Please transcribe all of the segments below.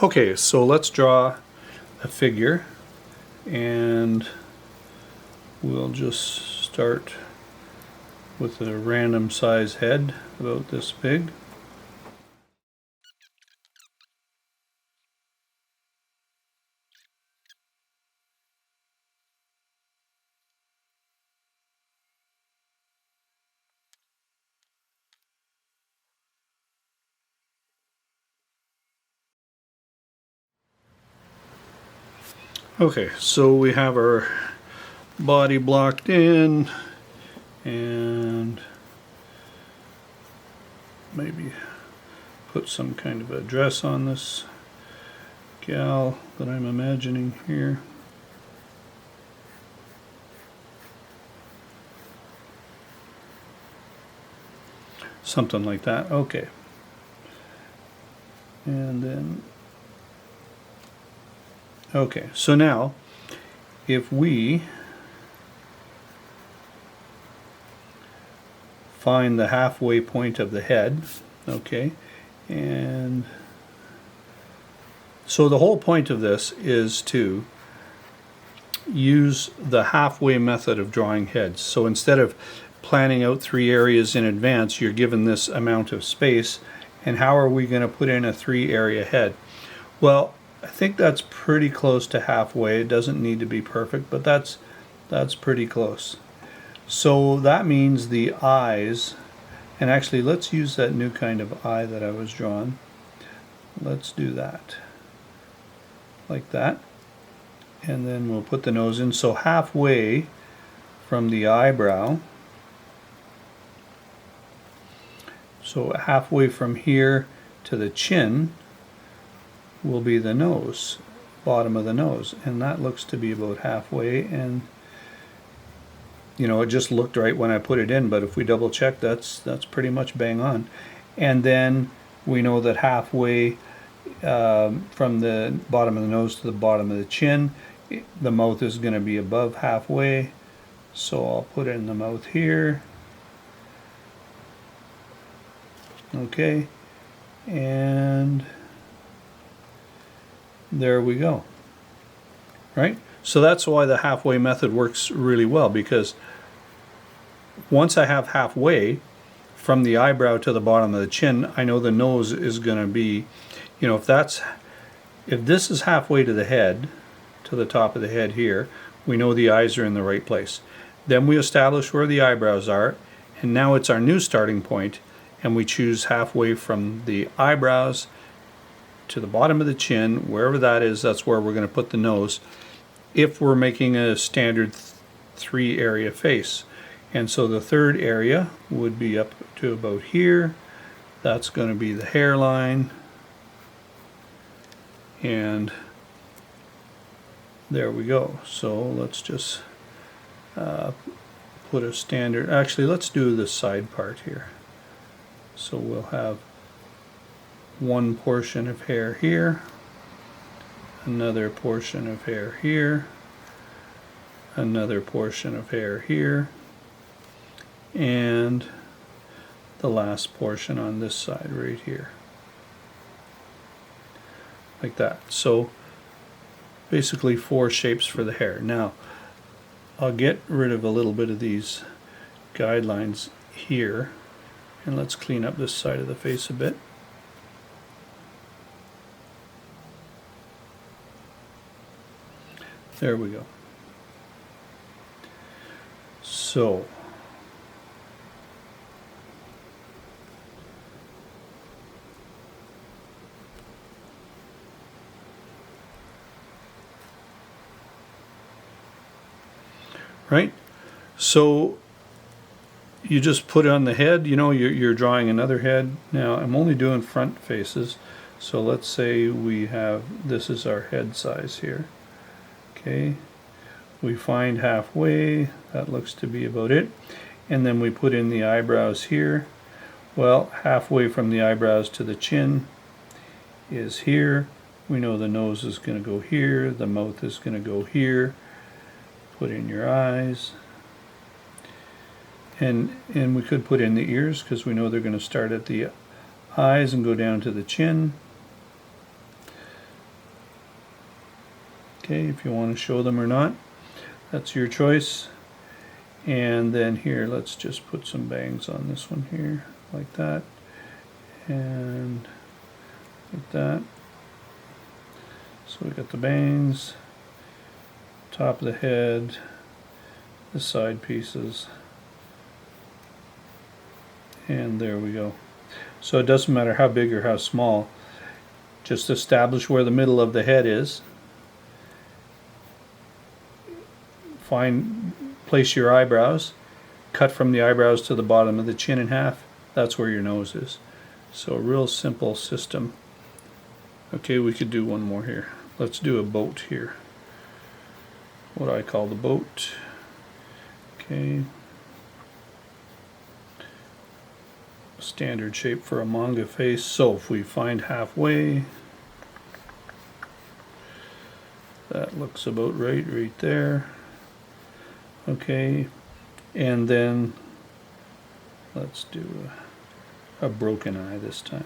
Okay, so let's draw a figure, and we'll just start with a random size head about this big. Okay, so we have our body blocked in, and maybe put some kind of a dress on this gal that I'm imagining here. Something like that. Okay. And then, okay, so now if we find the halfway point of the head, okay, and so the whole point of this is to use the halfway method of drawing heads. So instead of planning out 3 areas in advance, you're given this amount of space, and how are we going to put in a 3-area head? Well, I think that's pretty close to halfway. It doesn't need to be perfect, but that's pretty close. So that means the eyes, and actually let's use that new kind of eye that I was drawing. Let's do that, like that. And then we'll put the nose in. So halfway from the eyebrow, so halfway from here to the chin will be the nose, bottom of the nose, and that looks to be about halfway. And you know, it just looked right when I put it in, but if we double check, that's pretty much bang on. And then we know that halfway from the bottom of the nose to the bottom of the chin, the mouth is going to be above halfway, so I'll put in the mouth here. Okay, and there we go. Right? So that's why the halfway method works really well, because once I have halfway from the eyebrow to the bottom of the chin, I know the nose is going to be, you know, if this is halfway to the head, to the top of the head here, we know the eyes are in the right place. Then we establish where the eyebrows are, and now it's our new starting point, and we choose halfway from the eyebrows to the bottom of the chin, wherever that is, that's where we're going to put the nose, if we're making a standard 3-area face. And so the 3rd area would be up to about here. That's going to be the hairline, and there we go. So let's just put a standard, actually let's do the side part here. So we'll have one portion of hair here, another portion of hair here, another portion of hair here, and the last portion on this side right here, like that. So basically 4 shapes for the hair. Now I'll get rid of a little bit of these guidelines here, and let's clean up this side of the face a bit. There we go. So right, so you just put on the head, you know, you're drawing another head. Now I'm only doing front faces, so let's say we have, this is our head size here. Okay, we find halfway, that looks to be about it, and then we put in the eyebrows here. Well, halfway from the eyebrows to the chin is here. We know the nose is going to go here, the mouth is going to go here. Put in your eyes, and we could put in the ears, because we know they're going to start at the eyes and go down to the chin. Okay, if you want to show them or not, that's your choice. And then here, let's just put some bangs on this one here, like that, and like that. So we got the bangs, top of the head, the side pieces, and there we go. So it doesn't matter how big or how small, just establish where the middle of the head is. Place your eyebrows, cut from the eyebrows to the bottom of the chin in half. That's where your nose is. So a real simple system. Okay, we could do one more here. Let's do a boat here. What I call the boat. Okay. Standard shape for a manga face. So if we find halfway, that looks about right there. Okay, and then let's do a broken eye this time.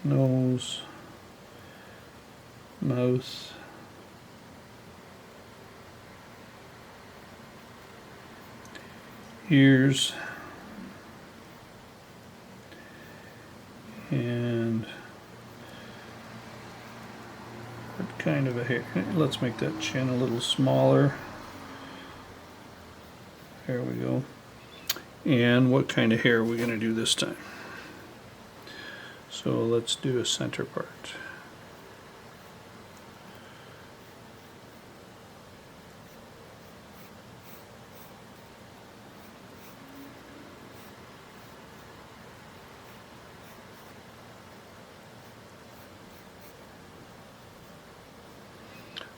Nose, mouth, ears, and what kind of a hair? Let's make that chin a little smaller. There we go. And what kind of hair are we going to do this time? So let's do a center part.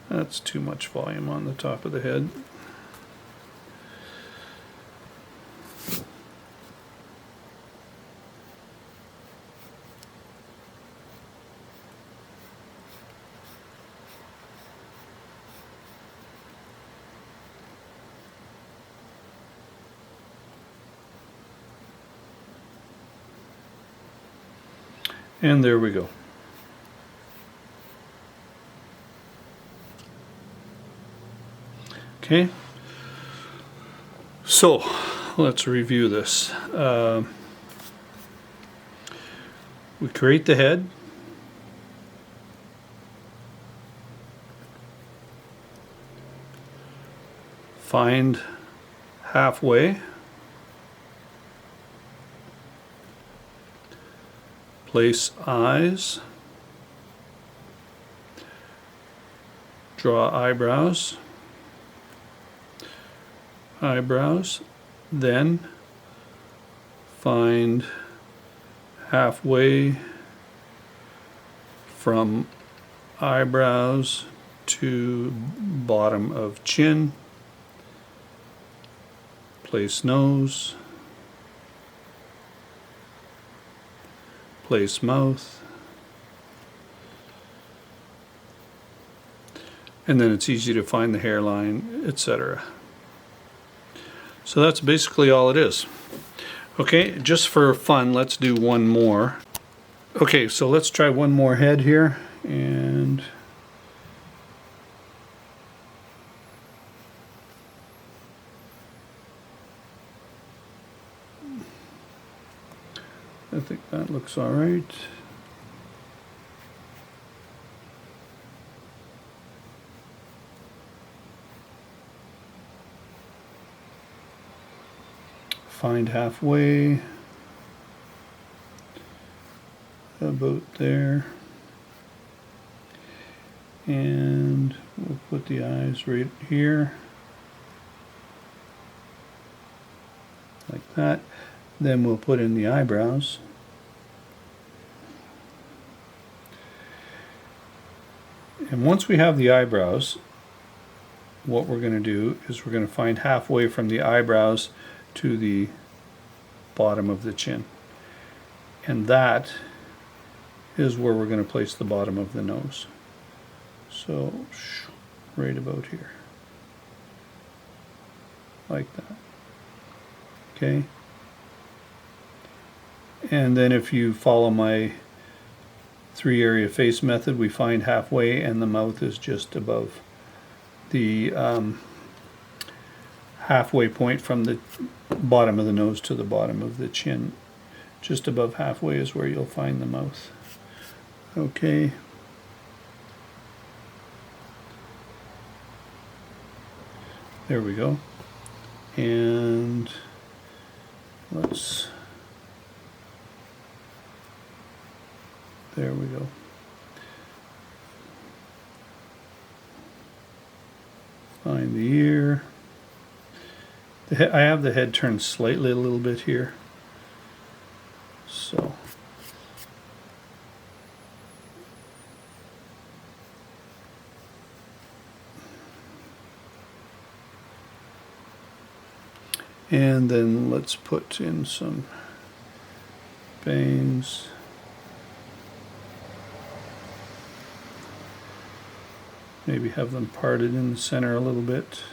That's too much volume on the top of the head. And there we go. Okay, so let's review this. We create the head. Find halfway. Place eyes. Draw eyebrows. Then find halfway from eyebrows to bottom of chin. Place nose. Place mouth. And then it's easy to find the hairline, etc. So that's basically all it is. Okay, just for fun, let's do one more. Okay, so let's try one more head here, and I think that looks all right. Find halfway, about there, and we'll put the eyes right here, like that. Then we'll put in the eyebrows. And once we have the eyebrows, what we're going to do is we're going to find halfway from the eyebrows to the bottom of the chin. And that is where we're going to place the bottom of the nose. So right about here. like that. Okay. And then if you follow my 3-area face method, we find halfway and the mouth is just above the halfway point from the bottom of the nose to the bottom of the chin. Just above halfway is where you'll find the mouth. Okay. There we go. And there we go. Find the ear. I have the head turned slightly a little bit here. So. And then let's put in some bangs. Maybe have them parted in the center a little bit.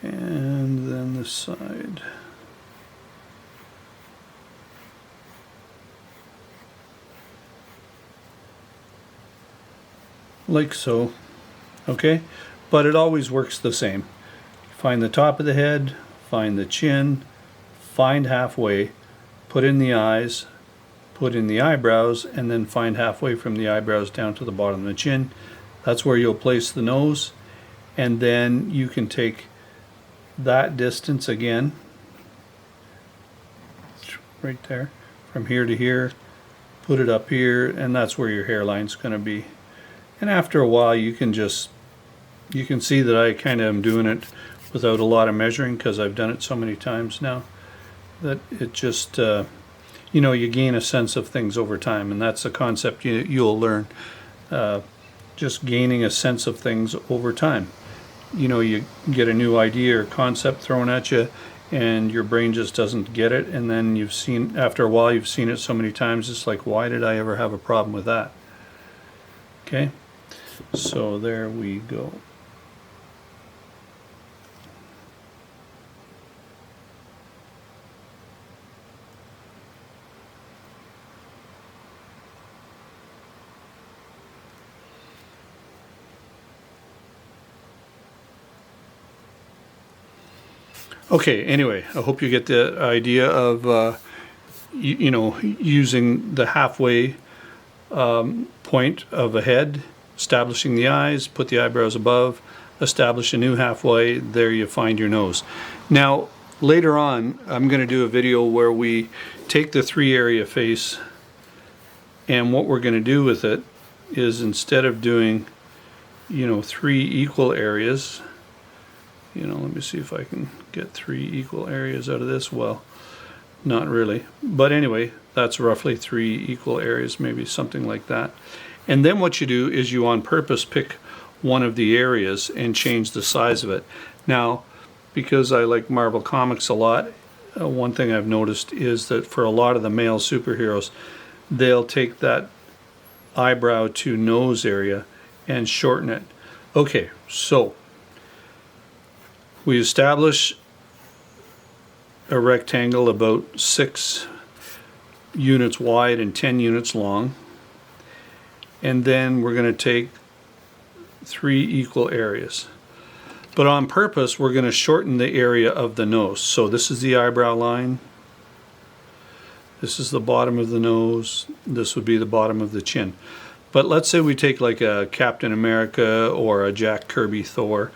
And then this side. Like so. Okay? But it always works the same. Find the top of the head, find the chin, find halfway, put in the eyes, put in the eyebrows, and then find halfway from the eyebrows down to the bottom of the chin. That's where you'll place the nose. And then you can take that distance again, right there, from here to here, put it up here, and that's where your hairline's going to be. And after a while you can see that I kind of am doing it without a lot of measuring because I've done it so many times now that it just you know, you gain a sense of things over time, and that's a concept you'll learn, just gaining a sense of things over time. You know, you get a new idea or concept thrown at you and your brain just doesn't get it, and then after a while you've seen it so many times, it's like, why did I ever have a problem with that? Okay, so there we go. Okay, anyway, I hope you get the idea of, you know, using the halfway point of a head, establishing the eyes, put the eyebrows above, establish a new halfway, there you find your nose. Now, later on, I'm going to do a video where we take the 3-area face, and what we're going to do with it is, instead of doing, you know, 3 equal areas, you know, let me see if I can get 3 equal areas out of this. Well, not really. But anyway, that's roughly 3 equal areas, maybe something like that. And then what you do is you on purpose pick one of the areas and change the size of it. Now, because I like Marvel Comics a lot, one thing I've noticed is that for a lot of the male superheroes, they'll take that eyebrow to nose area and shorten it. Okay, so we establish a rectangle about 6 units wide and 10 units long, and then we're going to take 3 equal areas. But on purpose, we're going to shorten the area of the nose. So this is the eyebrow line, this is the bottom of the nose, this would be the bottom of the chin. But let's say we take like a Captain America or a Jack Kirby Thor.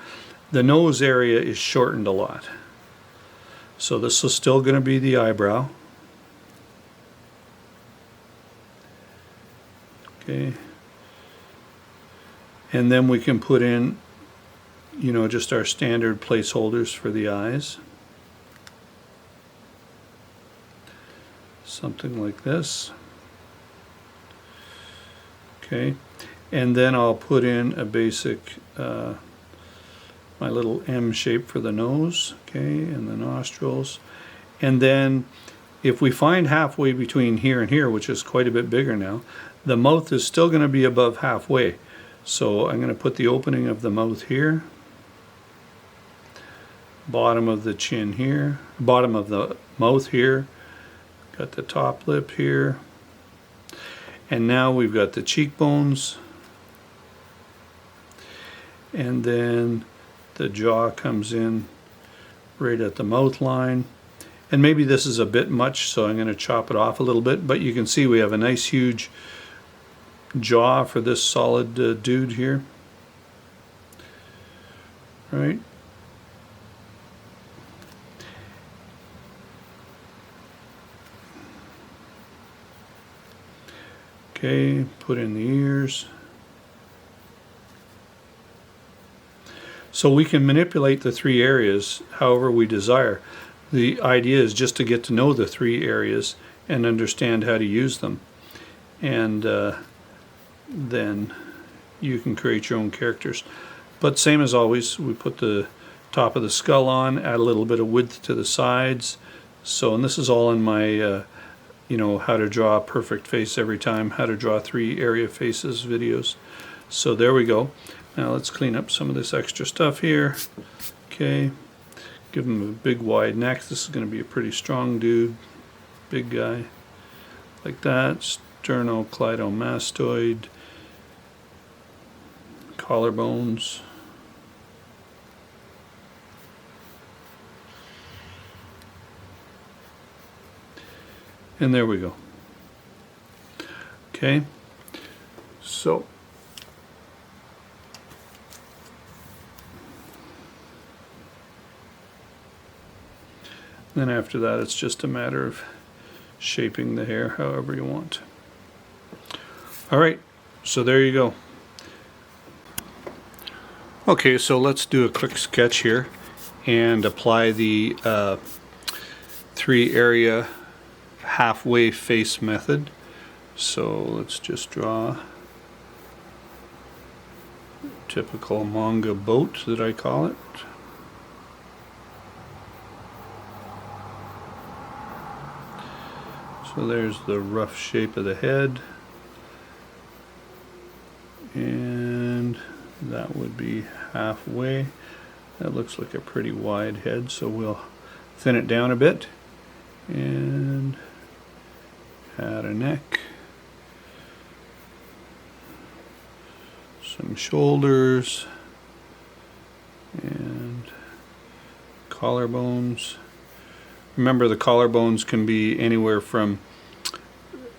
The nose area is shortened a lot. So this is still going to be the eyebrow. Okay. And then we can put in, you know, just our standard placeholders for the eyes. Something like this. Okay. And then I'll put in a basic my little M shape for the nose, okay, and the nostrils. And then if we find halfway between here and here, which is quite a bit bigger now, the mouth is still going to be above halfway. So I'm going to put the opening of the mouth here, bottom of the chin here, bottom of the mouth here, got the top lip here, and now we've got the cheekbones, and then the jaw comes in right at the mouth line. And maybe this is a bit much, so I'm going to chop it off a little bit, but you can see we have a nice huge jaw for this solid dude here. Right? Okay, put in the ears. So we can manipulate the three areas however we desire. The idea is just to get to know the three areas and understand how to use them. And then you can create your own characters. But same as always, we put the top of the skull on, add a little bit of width to the sides. So, and this is all in my, you know, how to draw a perfect face every time, how to draw 3 area faces videos. So there we go. Now let's clean up some of this extra stuff here. Okay. Give him a big wide neck. This is going to be a pretty strong dude. Big guy. Like that. Sternocleidomastoid. Collarbones. And there we go. Okay. So then after that, it's just a matter of shaping the hair however you want. All right, so there you go. Okay, so let's do a quick sketch here and apply the 3 area halfway face method. So let's just draw typical manga boat that I call it. So there's the rough shape of the head, and that would be halfway. That looks like a pretty wide head, so we'll thin it down a bit and add a neck, some shoulders, and collarbones. Remember, the collarbones can be anywhere from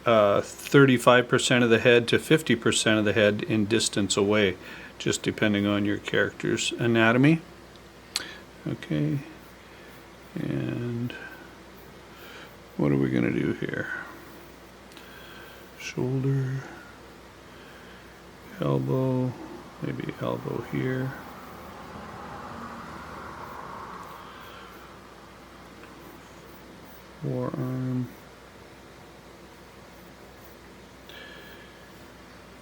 35% of the head to 50% of the head in distance away, just depending on your character's anatomy. Okay, and what are we going to do here? Shoulder, elbow, maybe elbow here. Forearm.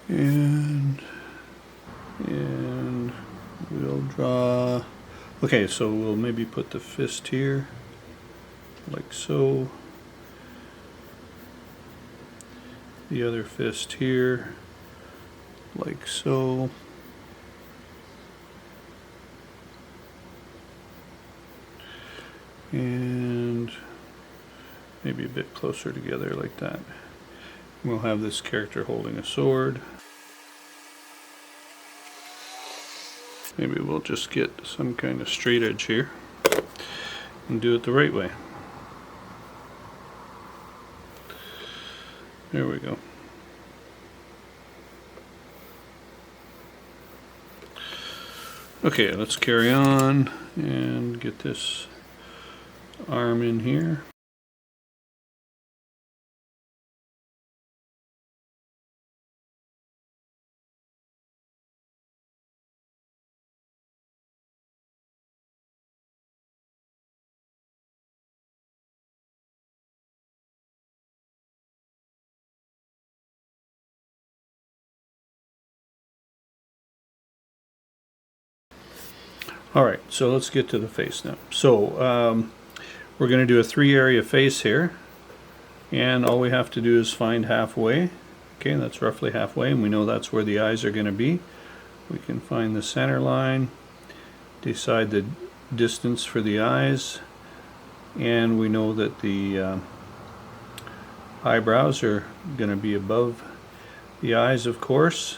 And we'll draw, okay, so we'll maybe put the fist here, like so. The other fist here, like so. And maybe a bit closer together like that. We'll have this character holding a sword. Maybe we'll just get some kind of straight edge here and do it the right way. There we go. Okay, let's carry on and get this arm in here. Alright, so let's get to the face now. So we're going to do a 3-area face here, and all we have to do is find halfway. Okay, that's roughly halfway, and we know that's where the eyes are going to be. We can find the center line, decide the distance for the eyes, and we know that the eyebrows are going to be above the eyes, of course,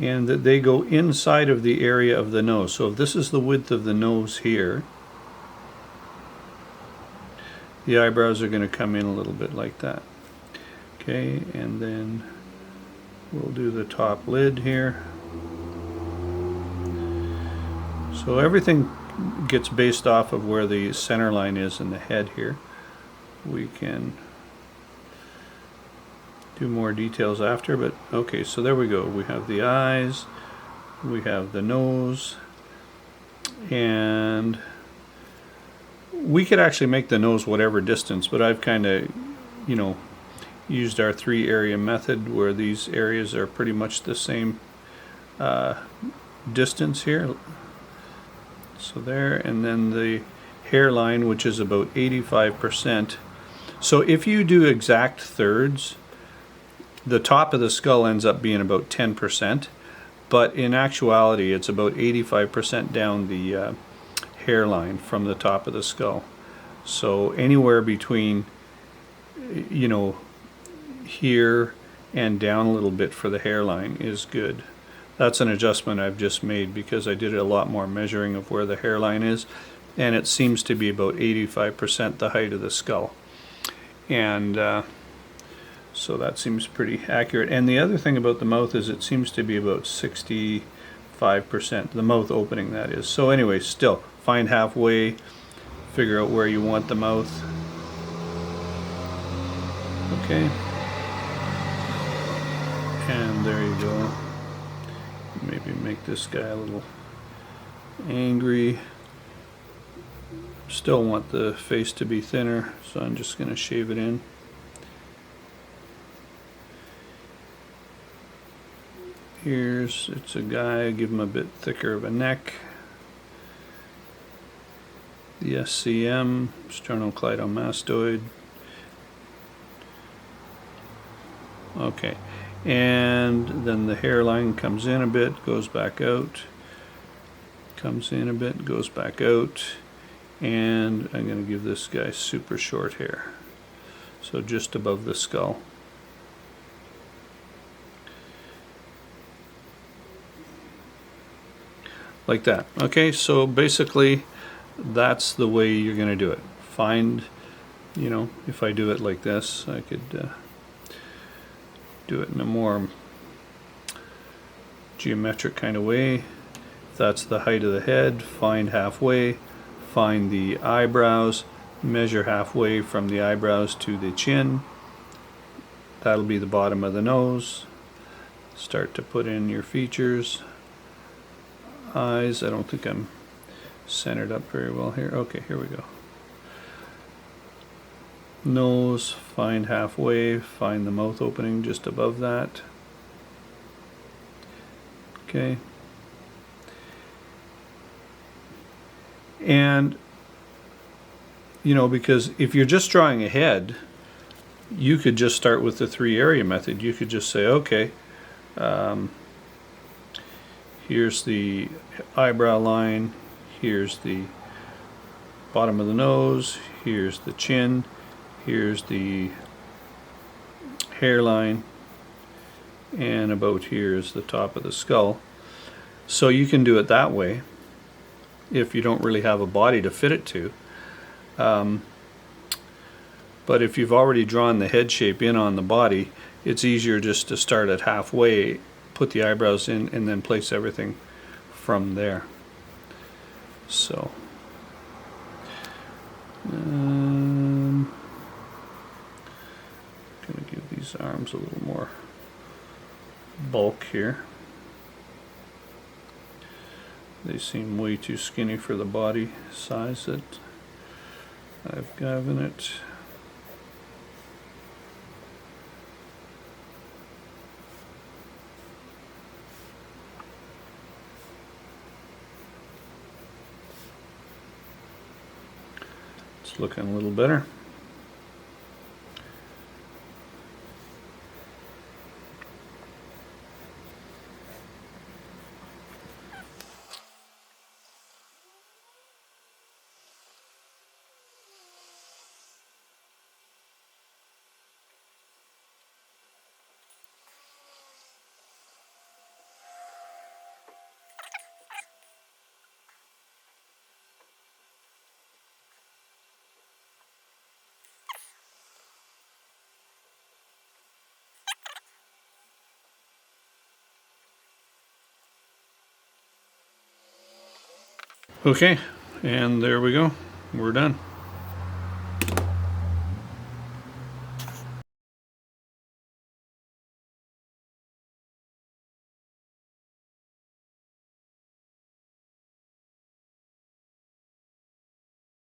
and that they go inside of the area of the nose. So if this is the width of the nose here, the eyebrows are going to come in a little bit like that. Okay, and then we'll do the top lid here. So everything gets based off of where the center line is in the head here. We can do more details after, but okay, so there we go. We have the eyes, we have the nose, and we could actually make the nose whatever distance, but I've kind of, you know, used our 3-area method where these areas are pretty much the same distance here. So there, and then the hairline, which is about 85%. So if you do exact thirds, the top of the skull ends up being about 10%, but in actuality it's about 85% down the hairline from the top of the skull. So anywhere between, you know, here and down a little bit for the hairline is good. That's an adjustment I've just made because I did a lot more measuring of where the hairline is, and it seems to be about 85% the height of the skull. And so that seems pretty accurate. And the other thing about the mouth is it seems to be about 65%, the mouth opening, that is. So anyway, still, find halfway, figure out where you want the mouth. Okay. And there you go. Maybe make this guy a little angry. Still want the face to be thinner, so I'm just going to shave it in. It's a guy, give him a bit thicker of a neck. The SCM, sternocleidomastoid. Okay, and then the hairline comes in a bit, goes back out, comes in a bit, goes back out, and I'm going to give this guy super short hair, so just above the skull. Like that. Okay, so basically that's the way you're going to do it. Find, you know, if I do it like this, I could do it in a more geometric kind of way. If that's the height of the head, find halfway, find the eyebrows, measure halfway from the eyebrows to the chin. That'll be the bottom of the nose. Start to put in your features. Eyes, I don't think I'm centered up very well here. Okay, here we go. Nose, find halfway, find the mouth opening just above that. Okay. And, you know, because if you're just drawing a head, you could just start with the 3-area method. You could just say, okay, here's the eyebrow line, here's the bottom of the nose, here's the chin, here's the hairline, and about here is the top of the skull. So you can do it that way if you don't really have a body to fit it to. But if you've already drawn the head shape in on the body, it's easier just to start at halfway, put the eyebrows in, and then place everything from there. So I'm going to give these arms a little more bulk here. They seem way too skinny for the body size that I've given it. It's looking a little better. Okay, and there we go. We're done.